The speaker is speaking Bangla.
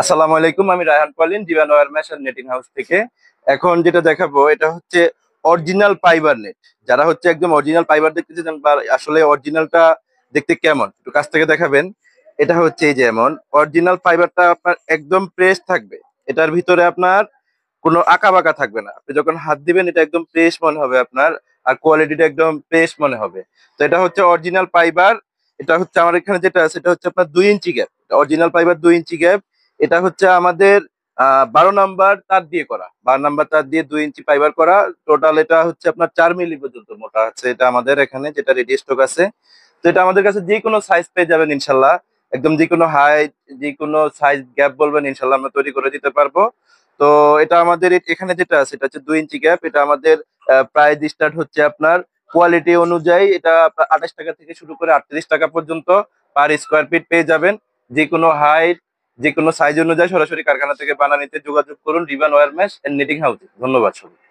আসসালামু আলাইকুম, আমি রায়হান পালিন ডিভান wire mesh and netting house থেকে। এখন যেটা দেখাবো এটা হচ্ছে অরিজিনাল ফাইবার নেট। যারা হচ্ছে একদম অরিজিনাল ফাইবার দেখতে চান বা আসলে অরিজিনালটা দেখতে কেমন একটু কাছ থেকে দেখাবেন। এটা হচ্ছে এই যে এমন অরিজিনাল ফাইবারটা আপনার একদম প্রেস থাকবে। এটার ভিতরে আপনার কোনো আঁকা বাঁকা থাকবে না। আপনি যখন হাত দিবেন এটা একদম ফ্রেশ মনে হবে আপনার, আর কোয়ালিটিটা একদম ফ্রেশ মনে হবে। তো এটা হচ্ছে অরিজিনাল ফাইবার। এটা হচ্ছে আমার এখানে যেটা আছে এটা হচ্ছে আপনার 2 ইঞ্চি গ্যাপ। অরিজিনাল ফাইবার 2 ইঞ্চি গ্যাপ। এটা হচ্ছে আমাদের 12 নাম্বার তার দিয়ে করা, 12 নাম্বার তার দিয়ে 2 ইঞ্চি ফাইবার করা। টোটাল এটা হচ্ছে আপনার 4 মিলি পর্যন্ত মোটা আছে এটা আমাদের এখানে যেটা রেডি স্টক আছে। তো এটা আমাদের কাছে যে কোনো সাইজ পেয়ে যাবেন ইনশাল্লাহ। একদম যে কোনো হাইট, যে কোনো সাইজ গ্যাপ বলবেন ইনশাল্লাহ আমরা তৈরি করে দিতে পারবো। তো এটা আমাদের এখানে যেটা আছে এটা হচ্ছে 2 ইঞ্চি গ্যাপ। এটা আমাদের প্রাইস স্টার্ট হচ্ছে আপনার কোয়ালিটি অনুযায়ী এটা আপনার 28 টাকা থেকে শুরু করে 38 টাকা পর্যন্ত পার স্কোয়ার ফিট পেয়ে যাবেন। যে কোনো হাইট, যে কোনো সাইজ অনুযায়ী সরাসরি কারখানা থেকে বানানিতে যোগাযোগ করুন রিবান ওয়্যার মেশ এন্ড নেটিং হাউসে। ধন্যবাদ সবাই।